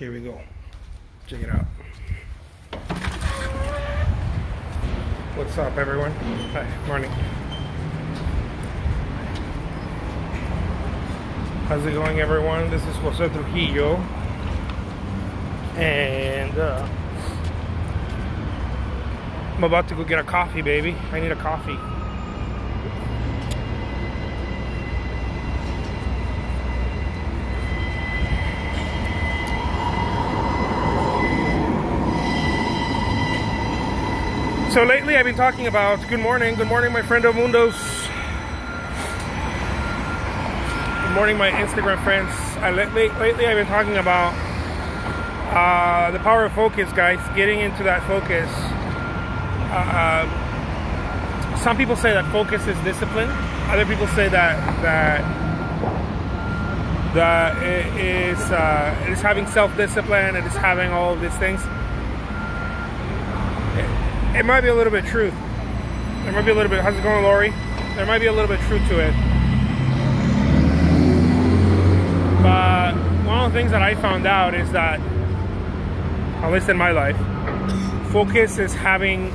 Here we go. Check it out. What's up, everyone? Hi, morning. How's it going, everyone? This is Jose Trujillo, and I'm about to go get a coffee, baby. I need a coffee. So lately I've been talking about, good morning my friend of Mundos. Good morning my Instagram friends. Lately I've been talking about the power of focus, guys, getting into that focus. Some people say that focus is discipline. Other people say that it is having self-discipline, it is having all of these things. It might be a little bit truth. There might be a little bit. How's it going, Lori? There might be a little bit truth to it. But one of the things that I found out is that, at least in my life, focus is having.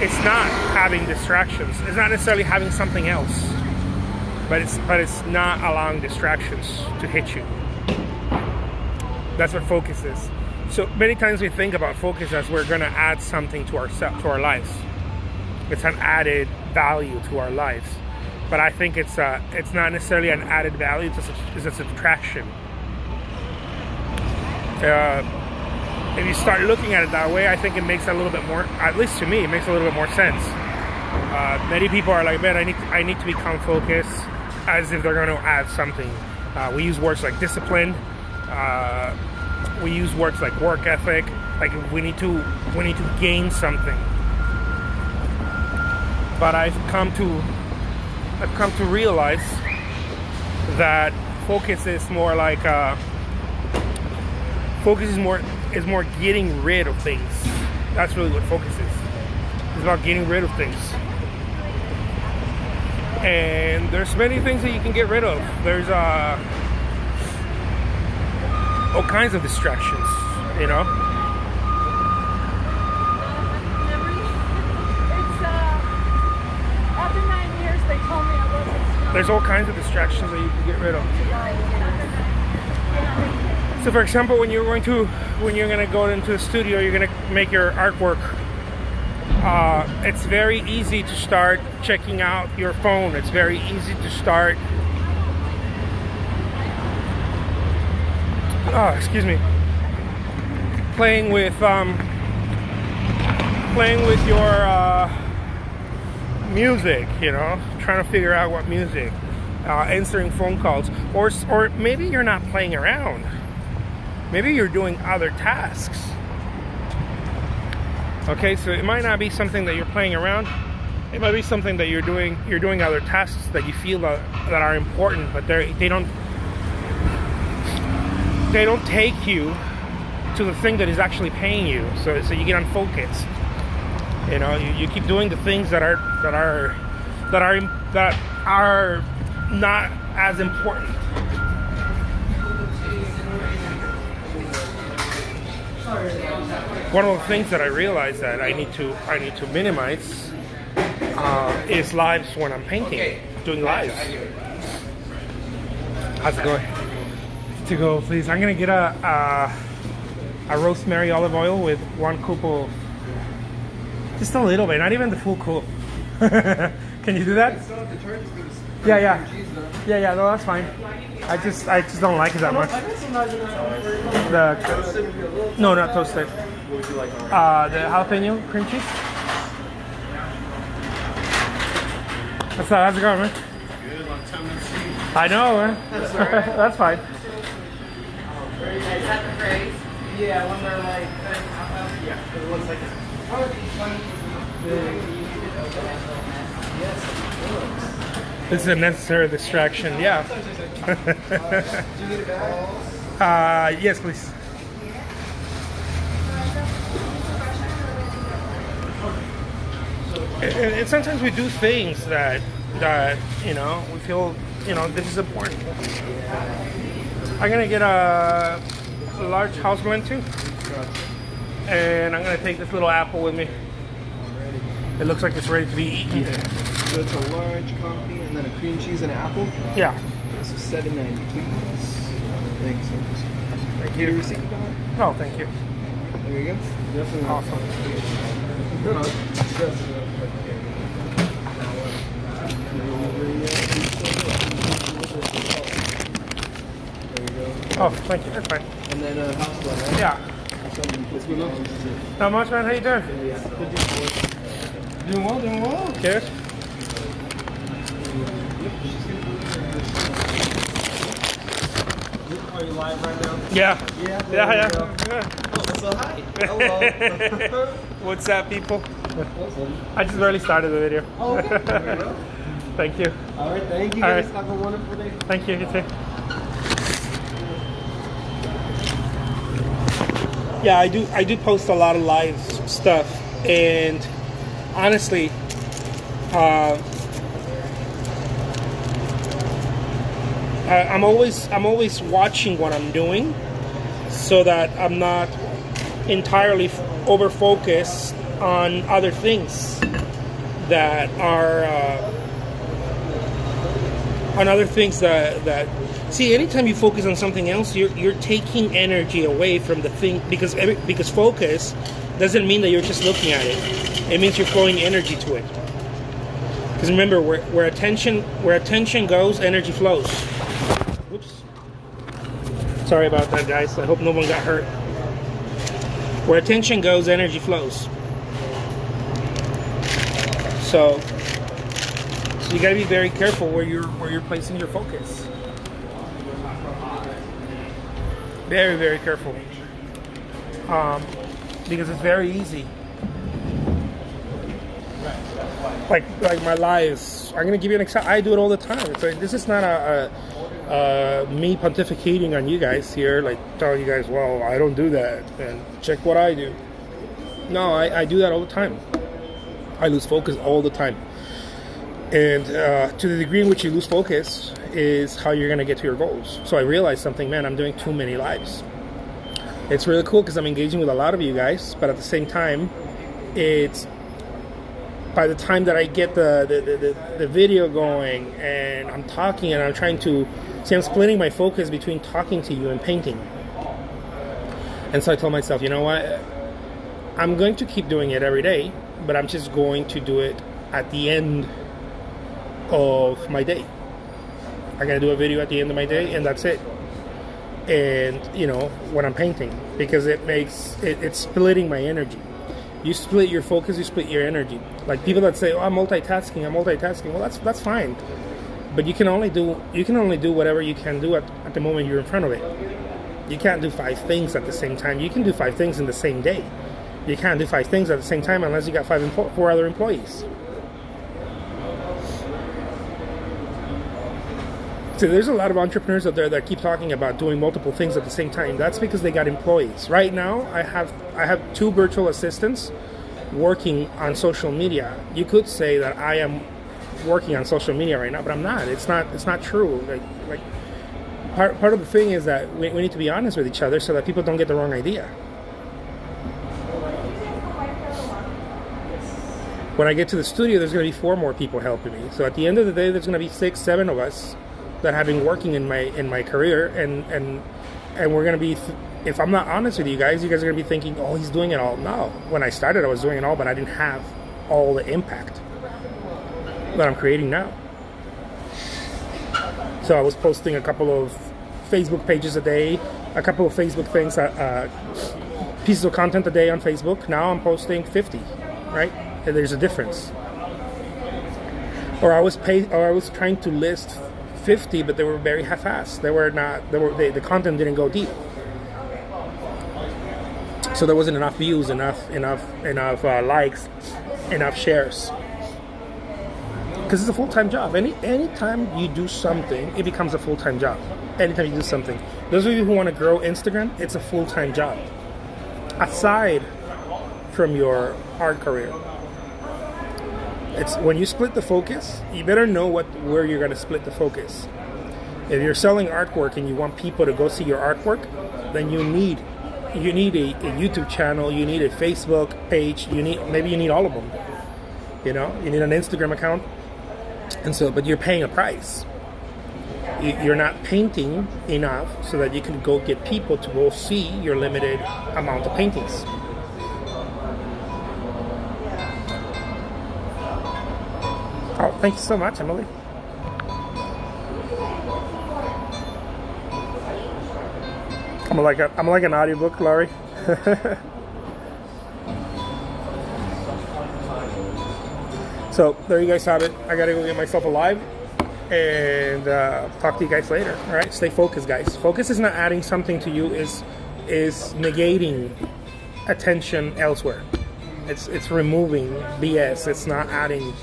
It's not having distractions. It's not necessarily having something else, but it's not allowing distractions to hit you. That's what focus is. So many times we think about focus as we're going to add something to our lives. It's an added value to our lives, but I think it's not necessarily an added value. It's a subtraction. If you start looking at it that way, I think it makes a little bit more. At least to me, it makes a little bit more sense. Many people are like, "Man, I need to become focused," as if they're going to add something. We use words like discipline. We use words like work ethic, like we need to gain something. But I've come to realize that focus is more like focus is more getting rid of things. That's really what focus is. It's about getting rid of things. And there's many things that you can get rid of. There's all kinds of distractions, you know. After 9 years, they told me I wasn't. There's all kinds of distractions that you can get rid of. So, for example, when you're gonna go into the studio, you're gonna make your artwork. It's very easy to start checking out your phone. It's very easy to start. Excuse me. Playing with your music, you know, trying to figure out what music, answering phone calls, or maybe you're not playing around. Maybe you're doing other tasks. Okay, so it might not be something that you're playing around. It might be something that you're doing. You're doing other tasks that you feel that are important, but they don't take you to the thing that is actually paying you. So you get unfocused. You know, you keep doing the things that are not as important. One of the things that I realized that I need to minimize is lives when I'm painting, doing lives. How's it going? To go, please. I'm gonna get a rosemary olive oil with 1 cup of, just a little bit, not even the full cup. Can you do that? Yeah. No, that's fine. I just don't like it that much. No, not toasted. What would you like? The jalapeno cream cheese. How's it going, man? Good, long time no see. I know, man. That's all right. That's fine. Is that the phrase? Yeah, when they're like, yeah, because it looks like it's. This is a necessary distraction, yeah. Do you need a bag? Yes, please. And sometimes we do things that you know, we feel, you know, this is important. I'm gonna get a large house blend too. And I'm gonna take this little apple with me. It looks like it's ready to be eaten. Yeah. So it's a large coffee and then a cream cheese and an apple. Yeah. So $7.90, please. Thanks. Thank Your you. receipt, Don? Oh, thank you. There you go. Definitely. Awesome. Oh, thank you. That's fine. And then house blend, right? Yeah. What's going on? Not much, man. How you doing? Doing well, doing well. Good. Are you live right now? Yeah. Yeah. Yeah. Oh, so hi. Hello. What's up, people? Awesome. I just barely started the video. Oh, okay. There you go. Thank you. All right, thank you All guys. right. Have a wonderful day. Thank you. You too. Yeah, I do post a lot of live stuff, and honestly, I'm always watching what I'm doing, so that I'm not entirely over focused on other things that are that see. Anytime you focus on something else, you're taking energy away from the thing, because focus doesn't mean that you're just looking at it. It means you're flowing energy to it. Because remember, where attention goes, energy flows. Whoops. Sorry about that, guys. I hope no one got hurt. Where attention goes, energy flows. So you got to be very careful where you're placing your focus. Very, very careful. Because it's very easy. Like my lives. I'm gonna give you an example. I do it all the time. It's like, this is not me pontificating on you guys here, like telling you guys, well, I don't do that, and check what I do. No, I do that all the time. I lose focus all the time. And to the degree in which you lose focus is how you're going to get to your goals. So I realized something, man, I'm doing too many lives. It's really cool because I'm engaging with a lot of you guys, but at the same time, it's by the time that I get the video going and I'm talking and I'm trying to, see, I'm splitting my focus between talking to you and painting. And so I told myself, you know what? I'm going to keep doing it every day, but I'm just going to do it at the end of my day. I'm gonna do a video at the end of my day, and that's it. And when I'm painting, because it's splitting my energy. You split your focus, you split your energy. Like people that say, "Oh, I'm multitasking." Well, that's fine, but you can only do whatever you can do at the moment you're in front of it. You can't do 5 things at the same time. You can do 5 things in the same day. You can't do 5 things at the same time unless you got 4 other employees. So there's a lot of entrepreneurs out there that keep talking about doing multiple things at the same time. That's because they got employees. Right now, I have 2 virtual assistants working on social media. You could say that I am working on social media right now, but I'm not. It's not true. Like part of the thing is that we need to be honest with each other so that people don't get the wrong idea. When I get to the studio, there's going to be 4 more people helping me. So at the end of the day, there's going to be 6, 7 of us that have been working in my career, and we're gonna be. If I'm not honest with you guys are gonna be thinking, "Oh, he's doing it all." No, when I started, I was doing it all, but I didn't have all the impact that I'm creating now. So I was posting a couple of Facebook pages a day, a couple of Facebook things, pieces of content a day on Facebook. Now I'm posting 50, right? And there's a difference. Or I was trying to list 50, but they were very half-assed. The content didn't go deep, so there wasn't enough views, enough likes, enough shares. Because it's a full-time job. Anytime you do something, it becomes a full-time job. Anytime you do something, those of you who want to grow Instagram, it's a full-time job. Aside from your art career. It's when you split the focus, you better know where you're going to split the focus. If you're selling artwork and you want people to go see your artwork, then you need a YouTube channel, you need a Facebook page, maybe you need all of them. You know, you need an Instagram account, and so, but you're paying a price. You're not painting enough so that you can go get people to go see your limited amount of paintings. Oh, thank you so much, Emily. I'm like an audiobook, Laurie. So there you guys have it. I gotta go get myself a live and talk to you guys later. All right, stay focused, guys. Focus is not adding something to you; is negating attention elsewhere. It's removing BS. It's not adding.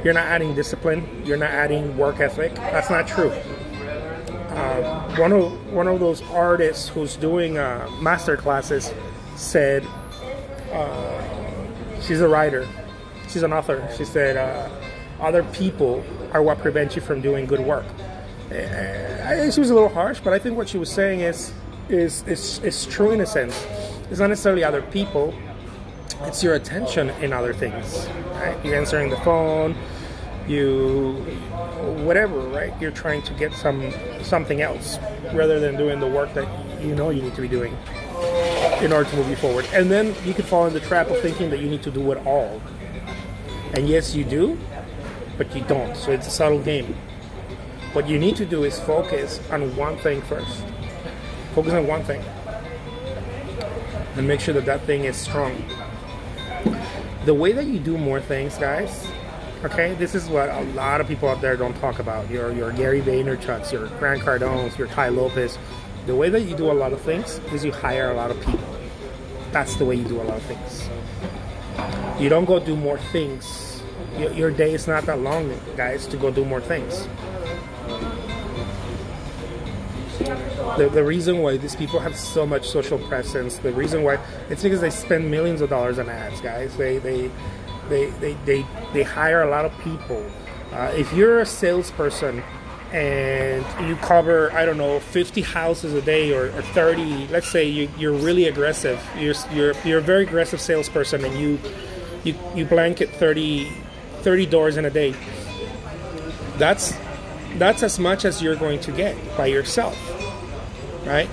You're not adding discipline. You're not adding work ethic. That's not true. One of those artists who's doing master classes said, she's a writer, she's an author. She said, other people are what prevents you from doing good work. She was a little harsh, but I think what she was saying is true in a sense. It's not necessarily other people. It's your attention in other things, right? You're answering the phone, whatever, right? You're trying to get something else rather than doing the work that you know you need to be doing in order to move you forward. And then you could fall in the trap of thinking that you need to do it all. And yes, you do, but you don't. So it's a subtle game. What you need to do is focus on one thing first. Focus on one thing. And make sure that that thing is strong. The way that you do more things, guys, okay, this is what a lot of people out there don't talk about. Your Gary Vaynerchuk's, your Grant Cardone's, your Tai Lopez. The way that you do a lot of things is you hire a lot of people. That's the way you do a lot of things. You don't go do more things. Your day is not that long, guys, to go do more things. The reason why these people have so much social presence, the reason why, it's because they spend millions of dollars on ads, guys. They hire a lot of people. If you're a salesperson and you cover, I don't know, 50 houses a day or 30, let's say you're really aggressive. You're a very aggressive salesperson and you blanket 30 doors in a day. That's as much as you're going to get by yourself. Right?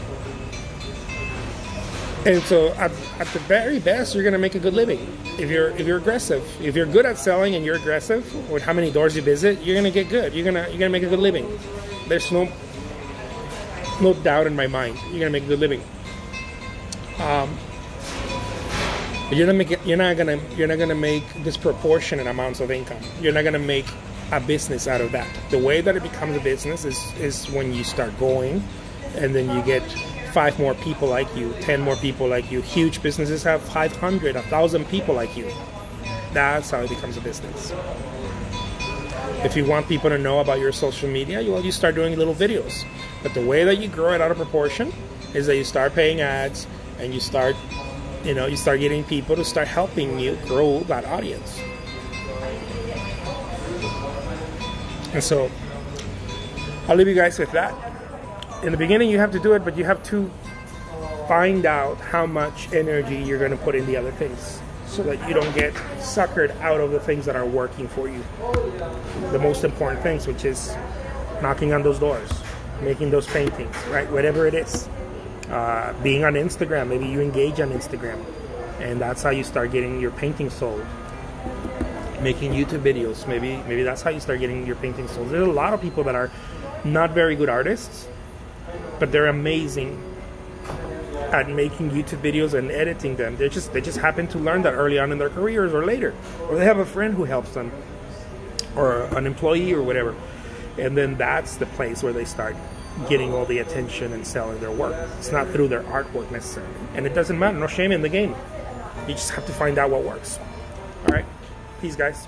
And so at the very best, you're going to make a good living. If you're aggressive, if you're good at selling and you're aggressive with how many doors you visit, you're going to get good. You're going to make a good living. There's no doubt in my mind. You're going to make a good living. But you're not going to make disproportionate amounts of income. You're not going to make a business out of that. The way that it becomes a business is when you start going. And then you get 5 more people like you, 10 more people like you. Huge businesses have 500, 1,000 people like you. That's how it becomes a business. If you want people to know about your social media, you start doing little videos. But the way that you grow it out of proportion is that you start paying ads and you start getting people to start helping you grow that audience. And so I'll leave you guys with that. In the beginning, you have to do it, but you have to find out how much energy you're going to put in the other things so that you don't get suckered out of the things that are working for you. The most important things, which is knocking on those doors, making those paintings, right? Whatever it is. Being on Instagram, maybe you engage on Instagram, and that's how you start getting your paintings sold. Making YouTube videos, maybe that's how you start getting your paintings sold. There's a lot of people that are not very good artists, but they're amazing at making YouTube videos and editing them. They just happen to learn that early on in their careers or later, or they have a friend who helps them, or an employee or whatever, and then that's the place where they start getting all the attention and selling their work. It's not through their artwork necessarily, and it doesn't matter. No shame in the game. You just have to find out what works. All right, peace, guys.